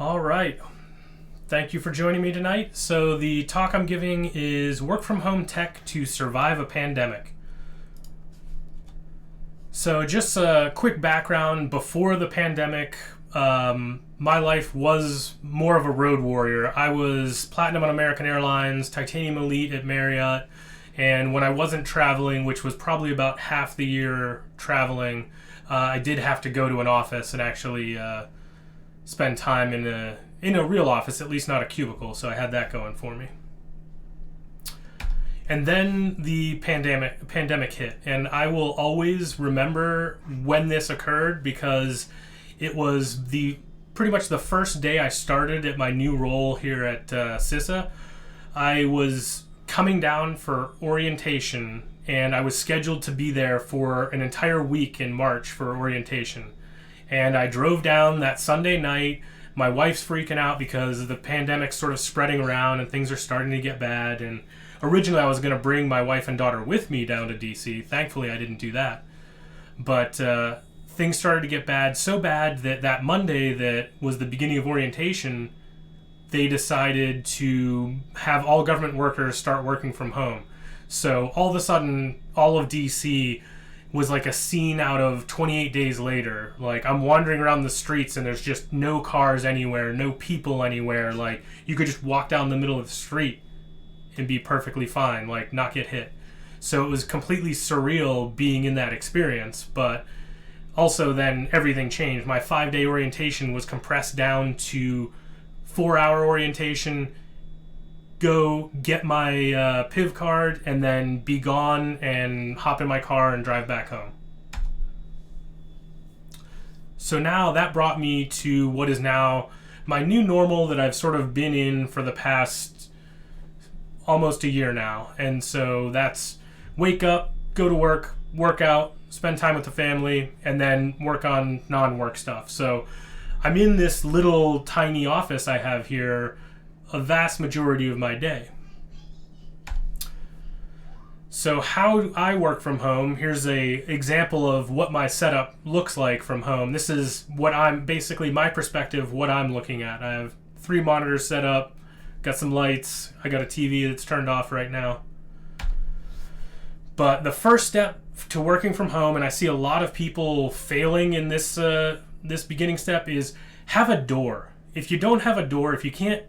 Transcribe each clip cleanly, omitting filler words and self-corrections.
All right. Thank you for joining me tonight. So the talk I'm giving is work from home tech to survive a pandemic. So just a quick background. Before the pandemic, my life was more of a road warrior. I was platinum on American Airlines, titanium elite at Marriott, and when I wasn't traveling, which was probably about half the year traveling, I did have to go to an office and actually spend time in a real office, at least not a cubicle. So I had that going for me. And then the pandemic hit, and I will always remember when this occurred because it was pretty much the first day I started at my new role here at CISA. I was coming down for orientation, and I was scheduled to be there for an entire week in March for orientation. And I drove down that Sunday night. My wife's freaking out because the pandemic's sort of spreading around and things are starting to get bad. And originally I was going to bring my wife and daughter with me down to DC. Thankfully I didn't do that. But things started to get bad, so bad that Monday that was the beginning of orientation, they decided to have all government workers start working from home. So all of a sudden, all of DC was like a scene out of 28 Days Later. Like, I'm wandering around the streets and there's just no cars anywhere, no people anywhere. Like, you could just walk down the middle of the street and be perfectly fine, like not get hit. So it was completely surreal being in that experience, but also then everything changed. My 5-day orientation was compressed down to 4-hour orientation, go get my PIV card, and then be gone and hop in my car and drive back home. So now that brought me to what is now my new normal that I've sort of been in for the past almost a year now. And so that's wake up, go to work, work out, spend time with the family, and then work on non-work stuff. So I'm in this little tiny office I have here a vast majority of my day. So how I work from home, here's a example of what my setup looks like from home. This is what I'm basically my perspective, what I'm looking at. I have 3 monitors set up, got some lights, I got a TV that's turned off right now. But the first step to working from home, and I see a lot of people failing in this beginning step, is have a door. If you don't have a door, if you can't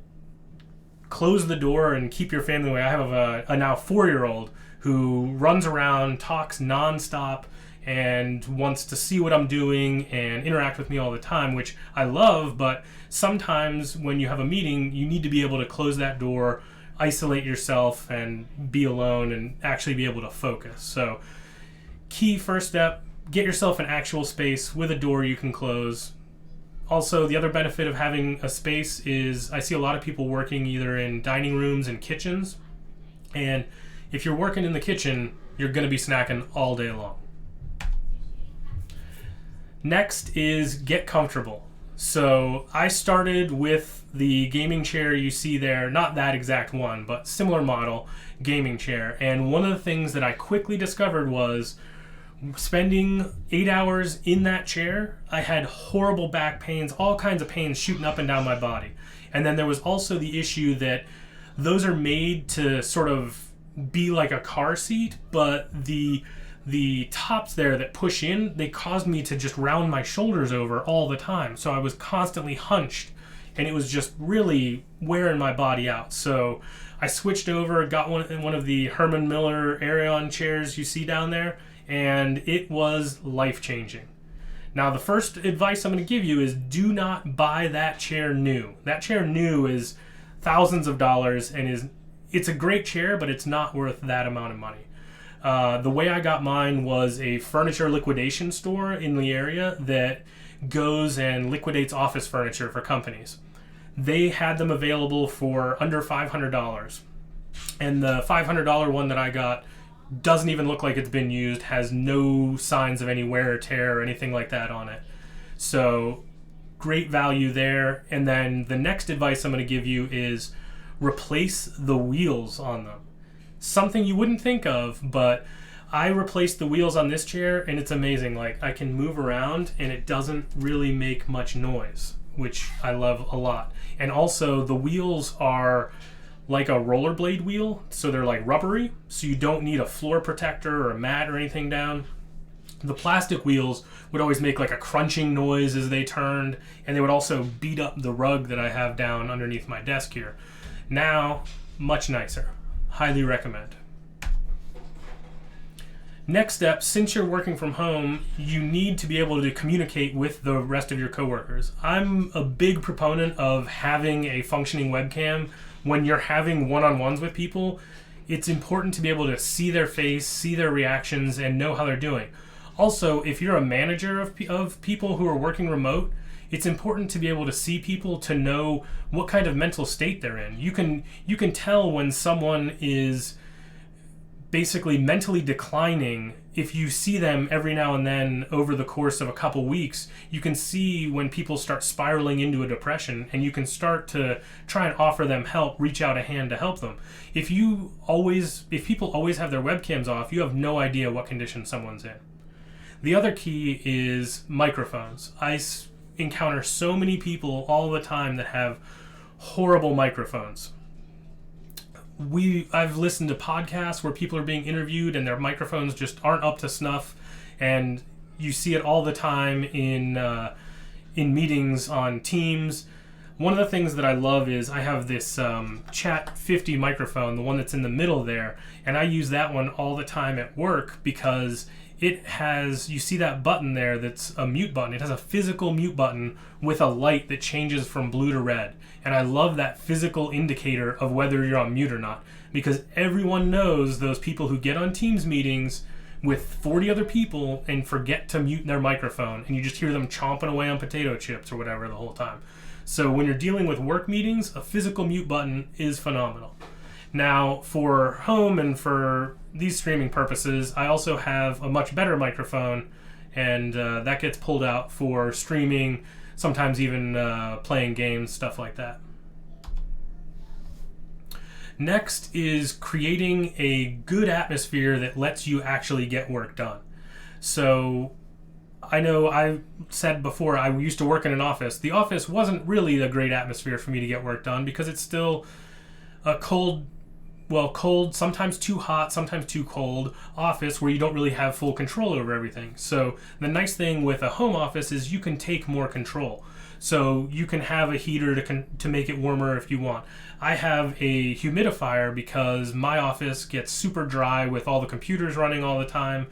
close the door and keep your family away. I have a now 4-year-old who runs around, talks nonstop, and wants to see what I'm doing and interact with me all the time, which I love, but sometimes when you have a meeting, you need to be able to close that door, isolate yourself, and be alone and actually be able to focus. So key first step, get yourself an actual space with a door you can close. Also, the other benefit of having a space is I see a lot of people working either in dining rooms and kitchens. And if you're working in the kitchen, you're going to be snacking all day long. Next is get comfortable. So I started with the gaming chair you see there, not that exact one, but similar model gaming chair. And one of the things that I quickly discovered was spending 8 hours in that chair, I had horrible back pains, all kinds of pains shooting up and down my body. And then there was also the issue that those are made to sort of be like a car seat, but the tops there that push in, they caused me to just round my shoulders over all the time. So I was constantly hunched, and it was just really wearing my body out. So I switched over, got one of the Herman Miller Aeron chairs you see down there, and it was life-changing. Now, the first advice I'm going to give you is do not buy that chair new. That chair new is thousands of dollars, and it's a great chair, but it's not worth that amount of money. The way I got mine was a furniture liquidation store in the area that goes and liquidates office furniture for companies. They had them available for under $500. And the $500 one that I got doesn't even look like it's been used, has no signs of any wear or tear or anything like that on it. So great value there. And then the next advice I'm going to give you is replace the wheels on them. Something you wouldn't think of, but I replaced the wheels on this chair and it's amazing. Like, I can move around and it doesn't really make much noise, which I love a lot. And also the wheels are like a rollerblade wheel, so they're like rubbery, so you don't need a floor protector or a mat or anything down. The plastic wheels would always make like a crunching noise as they turned, and they would also beat up the rug that I have down underneath my desk here. Now, much nicer. Highly recommend. Next step, since you're working from home, you need to be able to communicate with the rest of your coworkers. I'm a big proponent of having a functioning webcam. When you're having one-on-ones with people, it's important to be able to see their face, see their reactions, and know how they're doing. Also, if you're a manager of people who are working remote, it's important to be able to see people to know what kind of mental state they're in. You can tell when someone is basically mentally declining. If you see them every now and then over the course of a couple weeks, you can see when people start spiraling into a depression, and you can start to try and offer them help, reach out a hand to help them. If people always have their webcams off, you have no idea what condition someone's in. The other key is microphones. I encounter so many people all the time that have horrible microphones. I've listened to podcasts where people are being interviewed and their microphones just aren't up to snuff, and you see it all the time in meetings on Teams. One of the things that I love is I have this Chat 50 microphone, the one that's in the middle there, and I use that one all the time at work because it has, you see that button there that's a mute button. It has a physical mute button with a light that changes from blue to red. And I love that physical indicator of whether you're on mute or not, because everyone knows those people who get on Teams meetings with 40 other people and forget to mute their microphone, and you just hear them chomping away on potato chips or whatever the whole time. So when you're dealing with work meetings, a physical mute button is phenomenal. Now, for home and for these streaming purposes, I also have a much better microphone, and that gets pulled out for streaming, sometimes even playing games, stuff like that. Next is creating a good atmosphere that lets you actually get work done. So I know I said before I used to work in an office. The office wasn't really a great atmosphere for me to get work done because it's still a cold, sometimes too hot, sometimes too cold office where you don't really have full control over everything. So the nice thing with a home office is you can take more control. So you can have a heater to make it warmer if you want. I have a humidifier because my office gets super dry with all the computers running all the time.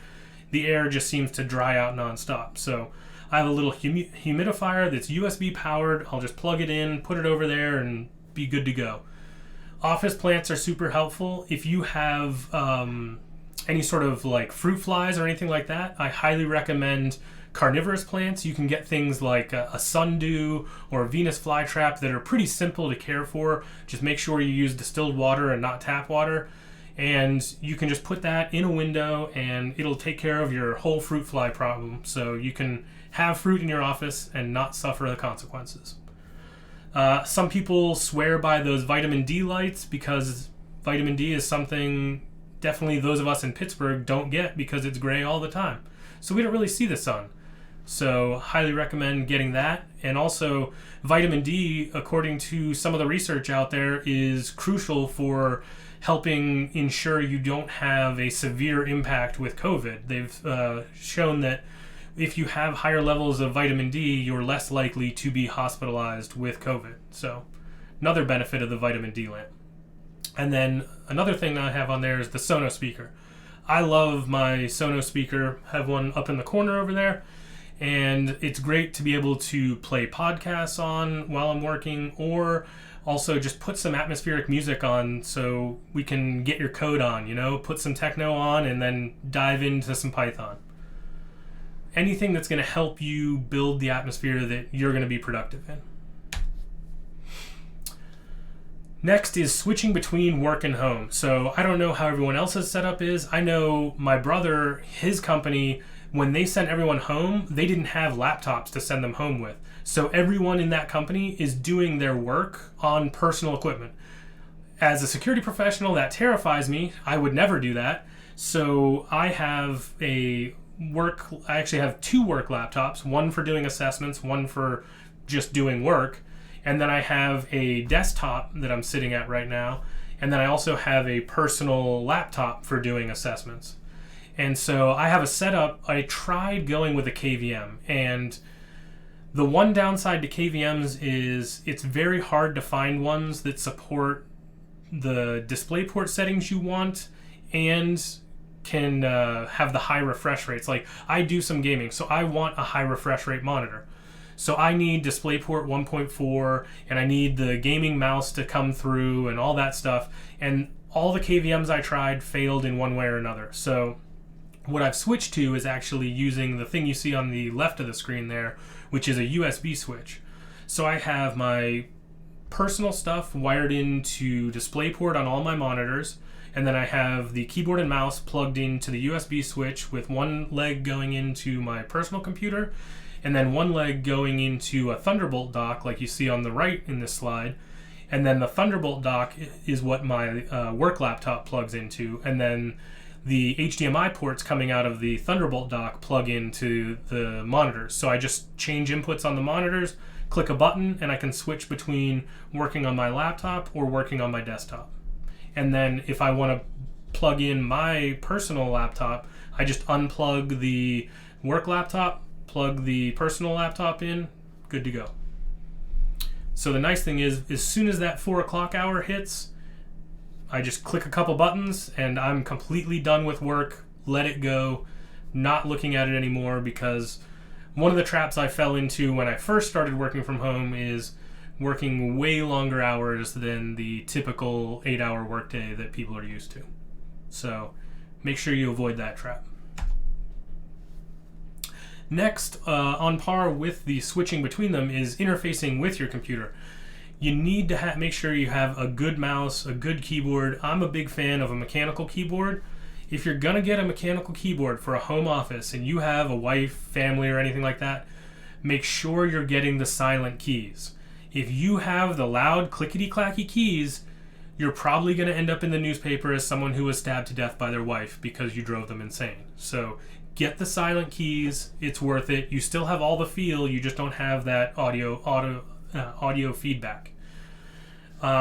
The air just seems to dry out nonstop. So I have a little humidifier that's USB powered. I'll just plug it in, put it over there, and be good to go. Office plants are super helpful. If you have any sort of like fruit flies or anything like that, I highly recommend carnivorous plants. You can get things like a sundew or a Venus flytrap that are pretty simple to care for. Just make sure you use distilled water and not tap water. And you can just put that in a window and it'll take care of your whole fruit fly problem. So you can have fruit in your office and not suffer the consequences. Some people swear by those vitamin D lights because vitamin D is something definitely those of us in Pittsburgh don't get because it's gray all the time. So we don't really see the sun. So highly recommend getting that. And also vitamin D, according to some of the research out there, is crucial for helping ensure you don't have a severe impact with COVID. They've shown that if you have higher levels of vitamin D, you're less likely to be hospitalized with COVID. So another benefit of the vitamin D lamp. And then another thing I have on there is the Sonos speaker. I love my Sonos speaker. I have one up in the corner over there. And it's great to be able to play podcasts on while I'm working, or also just put some atmospheric music on so we can get your code on, put some techno on and then dive into some Python. Anything that's going to help you build the atmosphere that you're going to be productive in. Next is switching between work and home. So I don't know how everyone else's setup is. I know my brother, his company, when they sent everyone home, they didn't have laptops to send them home with. So everyone in that company is doing their work on personal equipment. As a security professional, that terrifies me. I would never do that. So I actually have 2 work laptops, one for doing assessments, one for just doing work. And then I have a desktop that I'm sitting at right now. And then I also have a personal laptop for doing assessments. And so I have a setup. I tried going with a KVM, and the one downside to KVMs is it's very hard to find ones that support the DisplayPort settings you want and can have the high refresh rates. Like, I do some gaming, so I want a high refresh rate monitor. So I need DisplayPort 1.4, and I need the gaming mouse to come through and all that stuff. And all the KVMs I tried failed in one way or another. So what I've switched to is actually using the thing you see on the left of the screen there, which is a USB switch. So I have my personal stuff wired into DisplayPort on all my monitors, and then I have the keyboard and mouse plugged into the USB switch with one leg going into my personal computer, and then one leg going into a Thunderbolt dock like you see on the right in this slide. And then the Thunderbolt dock is what my work laptop plugs into, and then the HDMI ports coming out of the Thunderbolt dock plug into the monitors. So I just change inputs on the monitors, click a button, and I can switch between working on my laptop or working on my desktop. And then if I want to plug in my personal laptop, I just unplug the work laptop, plug the personal laptop in, good to go. So the nice thing is, as soon as that 4 o'clock hour hits, I just click a couple buttons and I'm completely done with work, let it go, not looking at it anymore, because one of the traps I fell into when I first started working from home is working way longer hours than the typical 8-hour workday that people are used to. So make sure you avoid that trap. Next, on par with the switching between them, is interfacing with your computer. You need to make sure you have a good mouse, a good keyboard. I'm a big fan of a mechanical keyboard. If you're going to get a mechanical keyboard for a home office and you have a wife, family, or anything like that, make sure you're getting the silent keys. If you have the loud clickety-clacky keys, you're probably going to end up in the newspaper as someone who was stabbed to death by their wife because you drove them insane. So get the silent keys. It's worth it. You still have all the feel. You just don't have that audio feedback.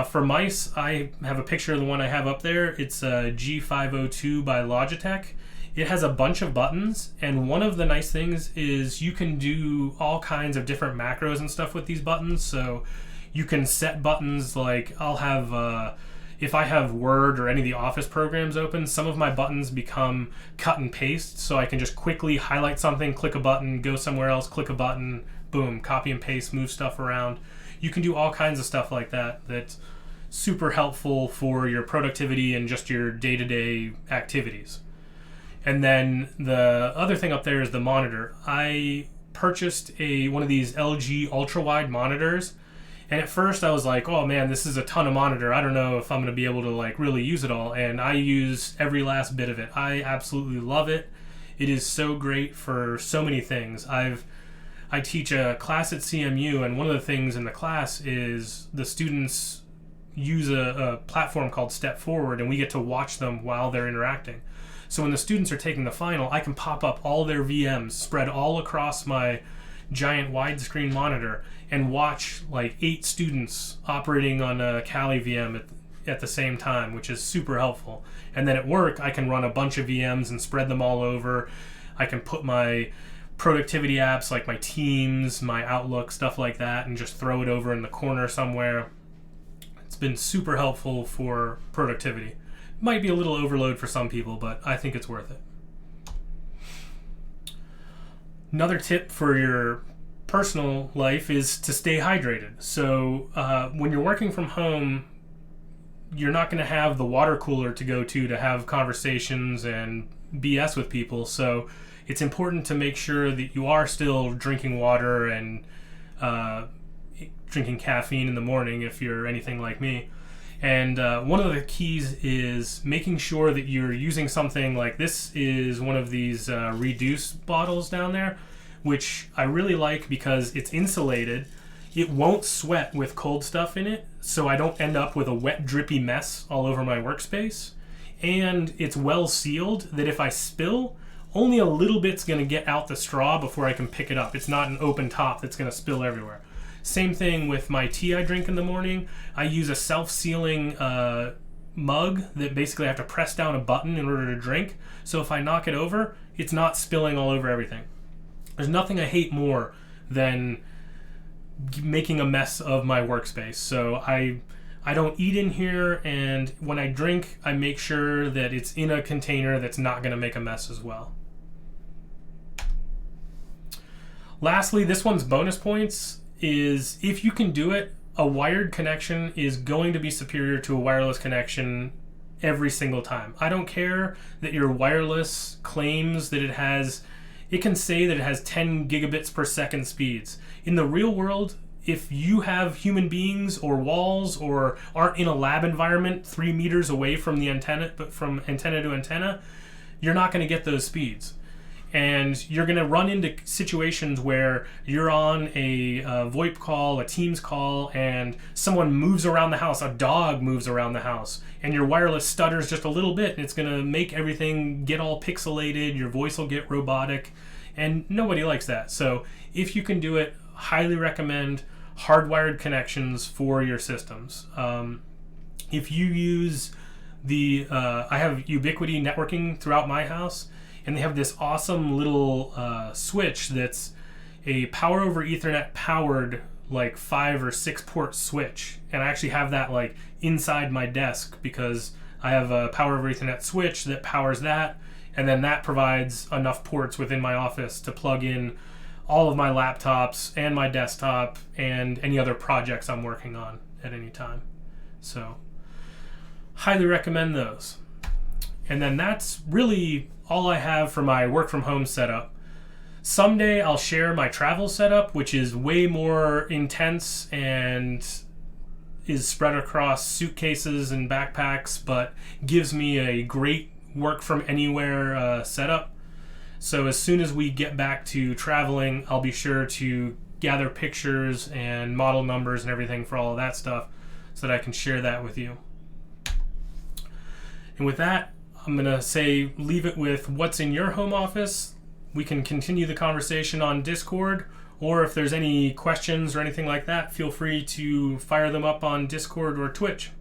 For mice, I have a picture of the one I have up there. It's a G502 by Logitech. It has a bunch of buttons, and one of the nice things is you can do all kinds of different macros and stuff with these buttons. So you can set buttons like, I'll have, if I have Word or any of the Office programs open, some of my buttons become cut and paste, so I can just quickly highlight something, click a button, go somewhere else, click a button, boom, copy and paste, move stuff around. You can do all kinds of stuff like that that's super helpful for your productivity and just your day-to-day activities. And then the other thing up there is the monitor. I purchased one of these LG ultra-wide monitors, and at first I was like, oh man, this is a ton of monitor. I don't know if I'm going to be able to like really use it all, and I use every last bit of it. I absolutely love it. It is so great for so many things. I teach a class at CMU, and one of the things in the class is the students use a platform called Step Forward, and we get to watch them while they're interacting. So when the students are taking the final, I can pop up all their VMs spread all across my giant widescreen monitor and watch like 8 students operating on a Kali VM at the same time, which is super helpful. And then at work, I can run a bunch of VMs and spread them all over. I can put my productivity apps like my Teams, my Outlook, stuff like that, and just throw it over in the corner somewhere. It's been super helpful for productivity. Might be a little overload for some people, but I think it's worth it. Another tip for your personal life is to stay hydrated. So when you're working from home, you're not going to have the water cooler to go to have conversations and BS with people. So it's important to make sure that you are still drinking water and drinking caffeine in the morning if you're anything like me. And one of the keys is making sure that you're using something like this is one of these Reduce bottles down there, which I really like because it's insulated. It won't sweat with cold stuff in it, so I don't end up with a wet, drippy mess all over my workspace. And it's well sealed that if I spill, only a little bit's going to get out the straw before I can pick it up. It's not an open top that's going to spill everywhere. Same thing with my tea I drink in the morning. I use a self-sealing mug that basically I have to press down a button in order to drink. So if I knock it over, it's not spilling all over everything. There's nothing I hate more than making a mess of my workspace. So I don't eat in here, and when I drink, I make sure that it's in a container that's not going to make a mess as well. Lastly, this one's bonus points is if you can do it, a wired connection is going to be superior to a wireless connection every single time. I don't care that your wireless claims that it can say that it has 10 gigabits per second speeds. In the real world, if you have human beings or walls or aren't in a lab environment 3 meters away from the antenna, but from antenna to antenna, you're not going to get those speeds. And you're going to run into situations where you're on a VoIP call, a Teams call, and someone moves around the house, a dog moves around the house, and your wireless stutters just a little bit, and it's going to make everything get all pixelated, your voice will get robotic, and nobody likes that. So if you can do it, highly recommend hardwired connections for your systems. If you use I have Ubiquiti networking throughout my house, and they have this awesome little switch that's a power over Ethernet powered like 5 or 6 port switch. And I actually have that like inside my desk because I have a power over Ethernet switch that powers that. And then that provides enough ports within my office to plug in all of my laptops and my desktop and any other projects I'm working on at any time. So highly recommend those. And then that's really all I have for my work from home setup. Someday I'll share my travel setup, which is way more intense and is spread across suitcases and backpacks, but gives me a great work from anywhere setup. So as soon as we get back to traveling, I'll be sure to gather pictures and model numbers and everything for all of that stuff so that I can share that with you. And with that, I'm going to say leave it with what's in your home office. We can continue the conversation on Discord, or if there's any questions or anything like that, feel free to fire them up on Discord or Twitch.